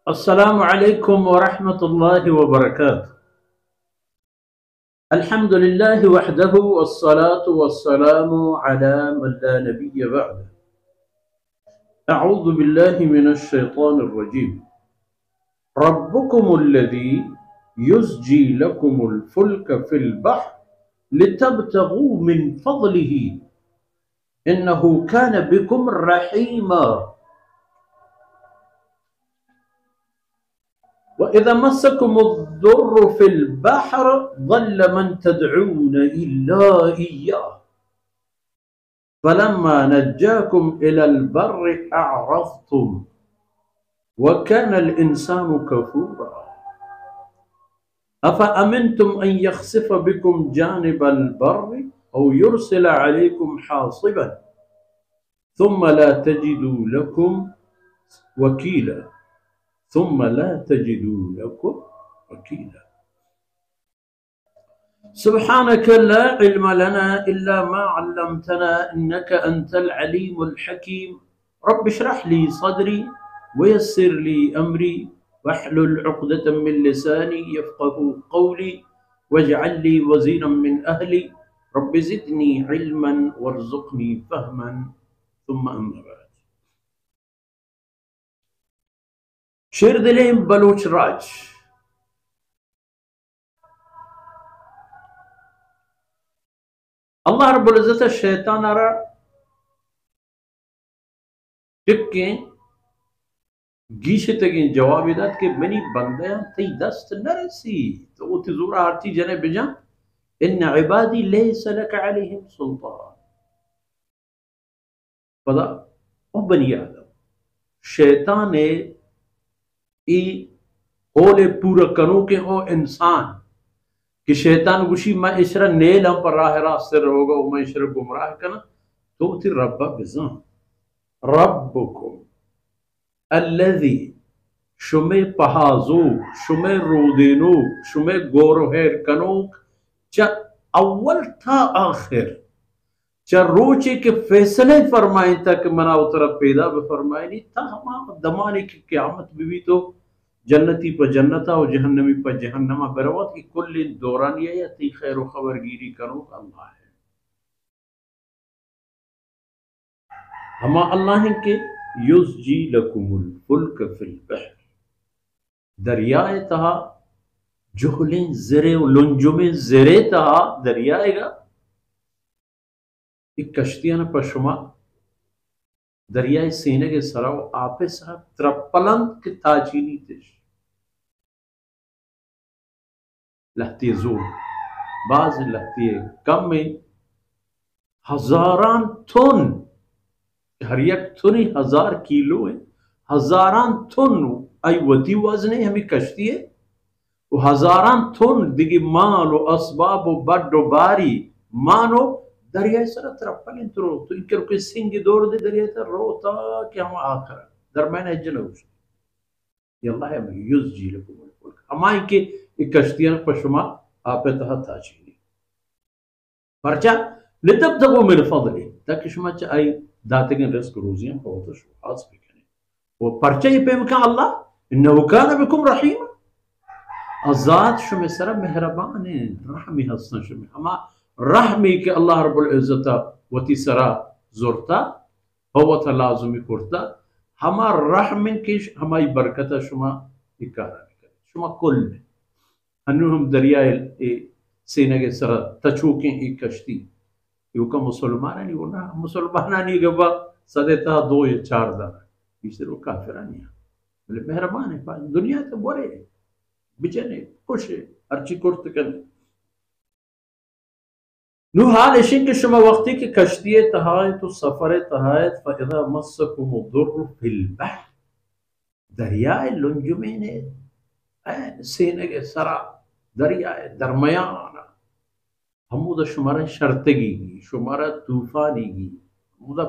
السلام عليكم ورحمة الله وبركاته. الحمد لله وحده والصلاة والسلام على من لا نبي بعده. أعوذ بالله من الشيطان الرجيم. ربكم الذي يزجي لكم الفلك في البحر لتبتغوا من فضله إنه كان بكم رحيما. وإذا مسكم الضر في البحر ضل من تدعون إلا إياه فلما نجاكم إلى البر أعرضتم وكان الإنسان كفورا. أفأمنتم أن يخسف بكم جانب البر أو يرسل عليكم حاصبا ثم لا تجدوا لكم وكيلا سبحانك لا علم لنا إلا ما علمتنا إنك أنت العليم الحكيم. رب اشرح لي صدري ويسر لي أمري واحلل عقدة من لساني يفقه قولي واجعل لي وزيرا من أهلي رب زدني علما وارزقني فهما. ثم أما بعد. शेर दिले बलूच राज अल्लाह रब्बुल इज्जत शैतान आरा टिक्के गीशे तक जवाब दात के मनी बंदे ती दस्त नरसी तो उति ज़ूरा आरती जने बिजा इन इबादी लैस लक अलैहिम सुल्तान पता ओ बनी आदम शैतान ई होले पूरा करो के हो इंसान कि शैतान गुशी मैं इशरा नेल हम पर राह रास्ते रहोगा मैं इशरा गुमराह करना तो ती रब्बा बिजा रब्बुकुम अल्लज़ी शुमे पहाजू शुमे रोदेनो शुमे गोरोहेर कनोक च अव्वल था आखिर च रोचे के फैसले फरमाए तक मना उतरा पैदा भी फरमाए नहीं था हमारा दमाने की क़यामत भी तो जन्नती पर जन्नता और जहन्नमी पर जहन्नमा बरवत की कुल दौरानिया या ती खैर व खबरगिरी करो अल्लाह है। हमा अल्लाह के युज़जी लकुमुल फुल्क फिल बहर दरियाए तहा जुहलें ज़रे लुंजुमें ज़रे तहा दरियाएगा एक कश्तियां न पशुमा दरियाए सीने के सराव आपे साहब त्रपलंत के ताजीनी तिश लहती जोर बाज लहती कम में हजारान थुन हर एक थुनी 1000 किलो है हजारान थुन आई वती वजने हमें कश्ती है वो हजारान थुन दिगी माल असबाब बड्डो बारी मानो दरिया सर तरपल इंतरो तो इनके रुके सिंह दौड़ दे दरिया तर रोता कि हम आखिर दरमियान है उस ये अल्लाह है युज जी लकुम हमाई के एक कश्तियां पशुमा आपे तहा ताजीनी परचा लितब तको मेरे फضله ताकि शुमा च आई दाते के रिस्क रोजियां बहुत शो आज भी कने वो परचा ये पे का अल्लाह इन्नहु कान बिकुम रहीम आजाद शुमे सर मेहरबान है रहमी हसन शुमे हमा रहमी के अल्लाह रब्बुल इज्जत वती सरा जोरता हवत लाजुमी करता हमा रहम के हमारी बरकत शुमा इकारा शुमा कुल अनु हम दरिया सीने के सरा तचूके एक कश्ती युका मुसलमान नहीं होना मुसलमान नहीं गबा सदेता 2 या 4 दाना इससे वो काफिरानी बोले मेहरबान है दुनिया तो बोरे बिचने खुश है अर्ची कुर्त कर नु हाल इशिक के शुमा वक्ती की कश्ती तहायत तो सफर तहायत फइदा मस्सकुम दुर्र फिल बहर दरियाए लुंजुमे ने सीने के सरा दरियाए दरमियान हमूद शुमारा शर्तगी शुमारा तूफानी मुदा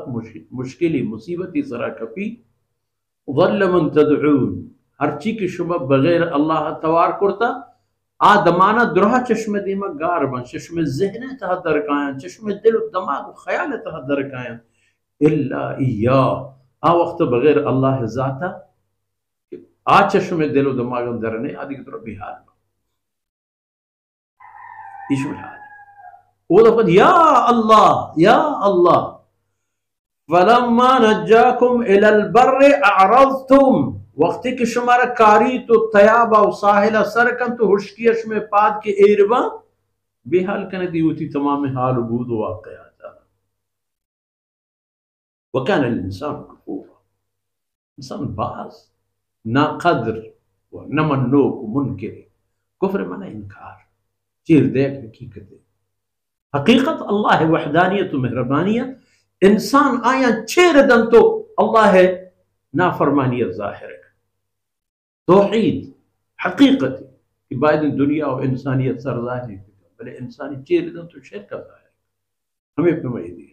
मुश्किल मुसीबती सरा कपी ज़ल्ल मन तदऊन हर चीज की शुमा बगैर अल्लाह तवार करता आ दमाना द्रोहा चश्मे दीमा गार बन चश्मे ज़हन तह दरकाया चश्मे दिल दिमाग ख्याल तह दरकाया इल्ला इया आ वक्त बगैर अल्लाह जाता आचश में दिलो दिमाग अंदर ने आदि की तरफ बिहार इश में हाल वो दफत या अल्लाह फलम्मा नज्जाकुम इलल बर्र अअरज़तुम वक्त के शुमारा कारी तो तयाबा व साहिला सरकन तो हुश्कियश में पाद के एरवा बेहाल कने दी होती तमाम हाल बूद वाक़या वकान इंसान कफूरा इंसान बाज ना कदर व न मन्नो मुनकिर कुफ्र मना इनकार चीर देख हकीकत हकीकत अल्लाह है वहदानियत मेहरबानियत इंसान आया चेर दन तो अल्लाह है नाफरमानियत जाहिर है तौहीद हकीकत कि बाद दुनिया और इंसानियत सर जाहिर भले इंसानी चेर दन तो शेर का जाहिर हमें फरमाई दी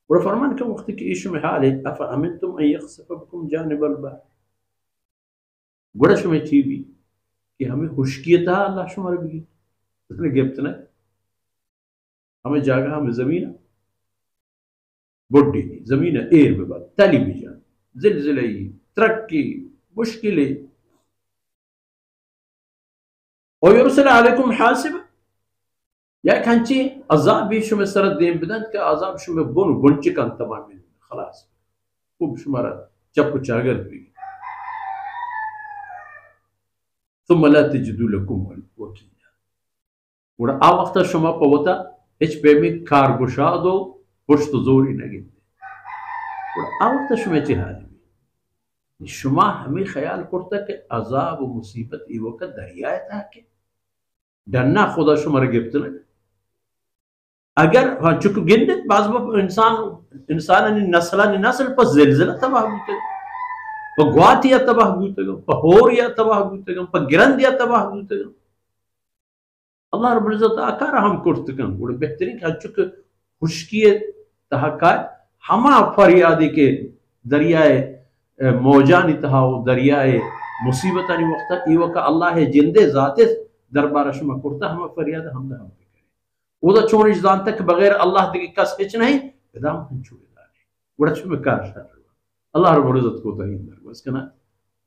और फरमान के वक्त की इशु में हाल है अफ अमिनतुम अन यखसफ बिकुम जानिबल बहर गुड़श में चीबी कि हमें खुशकियत अल्लाह शुमार भी उसने गिफ्ट ना हमें जागा हमें जमीन बुढ़ी जमीन एर में बात ताली भी जान जिलजिले तरक्की मुश्किलें और युरसल अलैकुम हासिब या खंची अजाब भी शुमे सरद देम बदन का अजाब शुमे बुनचिकन तमाम खलास खूब शुमारा चप्पू चागर भी तुम ला तजिदु लकुम वकीला और आ वक्त शुमा पवता हिच पे में कारगुशादो पुष्ट जोरी नगे और आ वक्त शुमे चिहाल शुमा हमें ख्याल करता कि अजाब व मुसीबत ई वक्त दरिया था कि डरना खुदा शुमार गिफ्त न अगर चुक गिनत बाज़ इंसान नस्ल पर ज़िलज़िला तबाह बूते पर ग्वातिया तबाह बूते पर तबाह बूते पर गिरंदिया तबाह बूते अल्लाह रब्बुल इज़्ज़त आकार हम कुर्तकन बड़े बेहतरीन का चुक खुशकिए तहकात हमा फरियादी के दरियाए मौजानी तहा दरियाए मुसीबतानी वक्त ई वक्त अल्लाह है जिंदे जाते दरबार शुमा कुर्ता हम फरियाद हम हम उदा छोड़ जान तक बगैर अल्लाह की कस हिच नहीं इदाम हम छुए दाने बड़ा शुमे कार शर अल्लाह रब्बुल इज़्ज़त को तहीन दर बस कना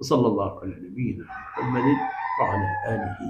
सल्लल्लाहु अलैहि नबीना मुहम्मद व अला आलिहि